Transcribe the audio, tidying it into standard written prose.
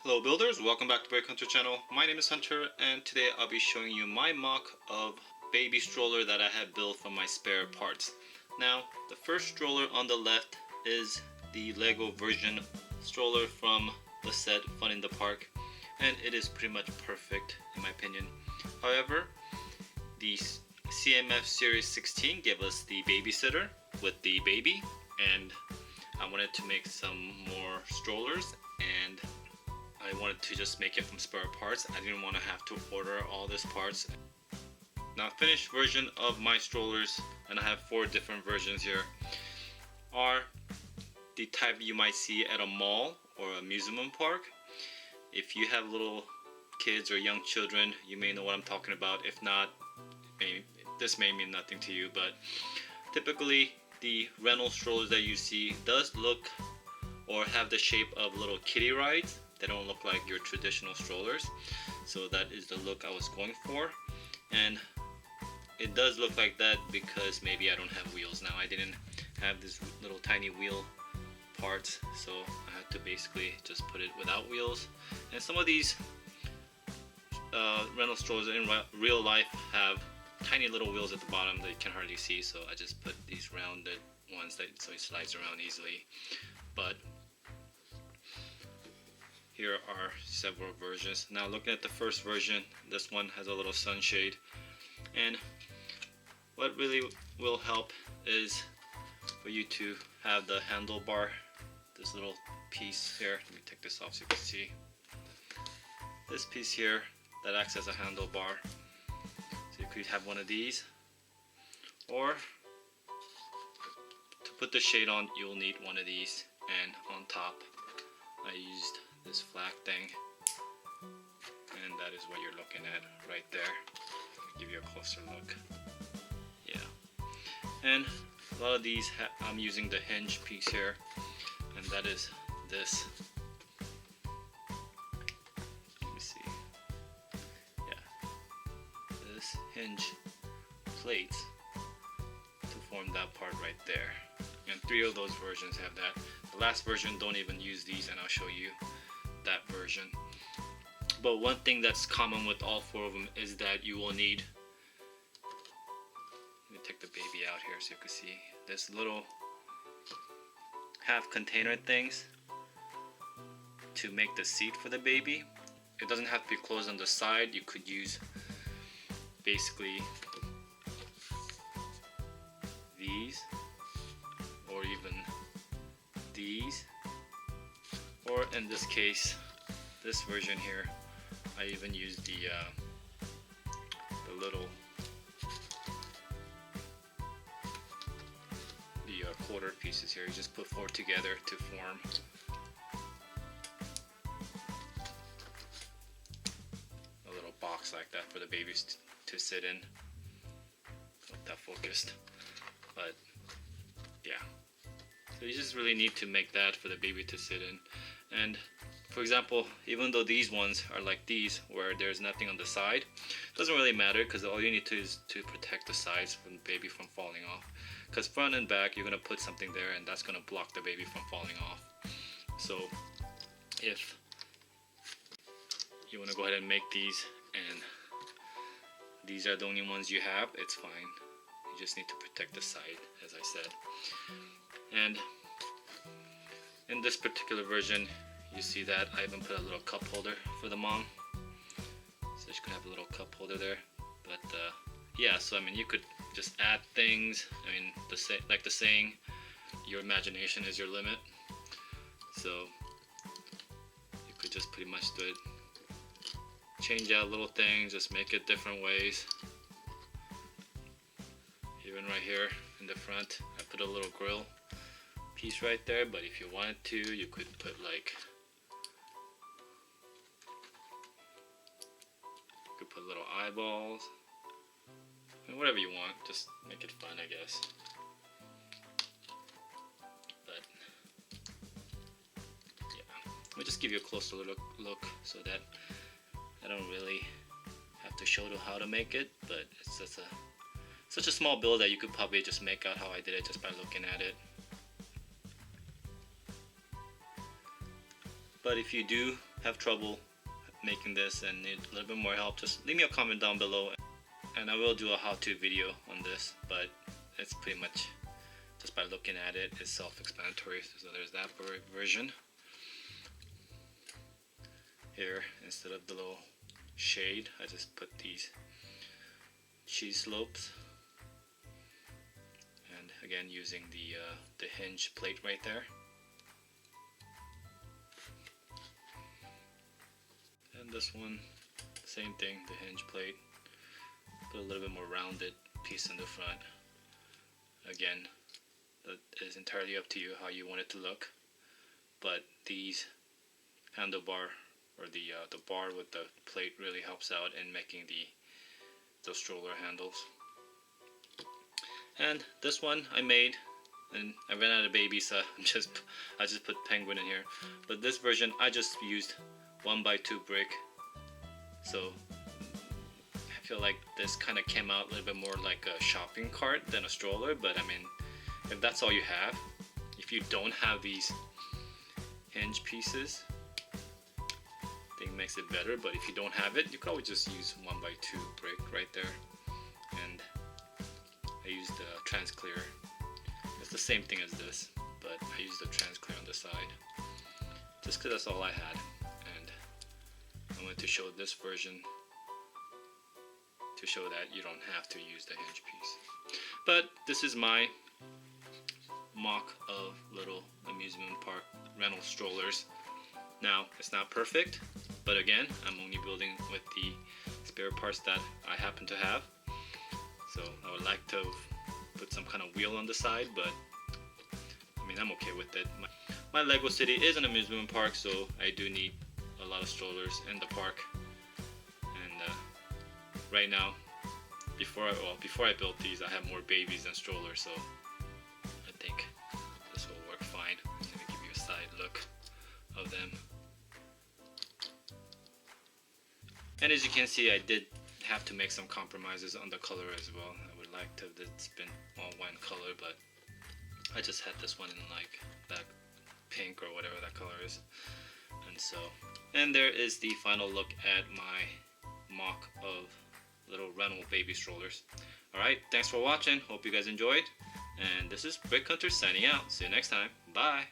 Hello builders, welcome back to Brake Hunter channel. My name is Hunter and today I'll be showing you my mock of baby stroller that I have built from my spare parts. Now the first stroller on the left is the Lego version stroller from the set Fun in the Park, and it is pretty much perfect in my opinion. However, the CMF Series 16 gave us the babysitter with the baby, and I wanted to make some more strollers, and I wanted to just make it from spare parts. I didn't want to have to order all these parts. Now, finished version of my strollers, and I have 4 different versions here, are the type you might see at a mall or amusement park. If you have little kids or young children, you may know what I'm talking about. If not, this may mean nothing to you, but typically the rental strollers that you see does look or have the shape of little kiddie rides. They don't look like your traditional strollers, so that is the look I was going for. And it does look like that because maybe I don't have wheels now. I didn't have this little tiny wheel parts, so I had to basically just put it without wheels. And some of these rental strollers in real life have tiny little wheels at the bottom that you can hardly see, so I just put these rounded ones so it slides around easily. But here are several versions. Now looking at the first version, this one has a little sunshade, and what really will help is for you to have the handlebar, this little piece here. Let me take this off so you can see. This piece here that acts as a handlebar. So you could have one of these, or to put the shade on you'll need one of these, and on top I used this flag thing, and that is what you're looking at right there. I'll give you a closer look. Yeah, and a lot of these I'm using the hinge piece here, and that is this. Let me see. Yeah, this hinge plates to form that part right there, and 3 of those versions have that. The last version don't even use these, and I'll show you that version. But one thing that's common with all 4 of them is that you will need, let me take the baby out here so you can see, this little half container things to make the seat for the baby. It doesn't have to be closed on the side. You could use basically these, or even these, or in this case, this version here, I even use the little quarter pieces here. You just put 4 together to form a little box like that for the babies to sit in. Not that focused, but yeah. So you just really need to make that for the baby to sit in. And for example, even though these ones are like these where there's nothing on the side, it doesn't really matter, because all you need to is to protect the sides from the baby from falling off. Because front and back you're going to put something there, and that's going to block the baby from falling off. So if you want to go ahead and make these and these are the only ones you have, it's fine. You just need to protect the side, as I said. And in this particular version, you see that I even put a little cup holder for the mom, so she could have a little cup holder there. But yeah, so I mean, you could just add things. I mean, like the saying, your imagination is your limit. So you could just pretty much do it, change out little things, just make it different ways. Even right here in the front, I put a little grill piece right there, but if you wanted to, you could put little eyeballs, and whatever you want, just make it fun, I guess. But yeah, let me just give you a closer look so that I don't really have to show you how to make it, but it's just such a small build that you could probably just make out how I did it just by looking at it. But if you do have trouble making this and need a little bit more help, just leave me a comment down below, and I will do a how-to video on this. But it's pretty much just by looking at it, it's self-explanatory. So there's that version. Here, instead of the little shade, I just put these cheese slopes, and again using the hinge plate right there. And this one, same thing, the hinge plate. Put a little bit more rounded piece in the front. Again, that is entirely up to you how you want it to look. But these handlebar, or the bar with the plate, really helps out in making those stroller handles. And this one I made, and I ran out of baby, so I just put penguin in here. But this version I just used 1x2 brick. So I feel like this kind of came out a little bit more like a shopping cart than a stroller. But I mean, if that's all you have, if you don't have these hinge pieces, makes it better. But if you don't have it, you could always just use 1x2 brick right there. And I used the trans clear. It's the same thing as this, but I used the trans clear on the side just because that's all I had. And I wanted to show this version to show that you don't have to use the hinge piece. But this is my mock of little amusement park rental strollers. Now, it's not perfect, but again, I'm only building with the spare parts that I happen to have. So I would like to put some kind of wheel on the side, but I mean, I'm okay with it. My Lego City is an amusement park, so I do need a lot of strollers in the park. And right now, before I built these, I have more babies than strollers, so I think this will work fine. Let me give you a side look of them. And as you can see, I did have to make some compromises on the color as well. I would like to have it's been all one color, but I just had this one in like that pink or whatever that color is. And there is the final look at my mock of little rental baby strollers. Alright, thanks for watching. Hope you guys enjoyed. And this is Brick Hunter signing out. See you next time. Bye.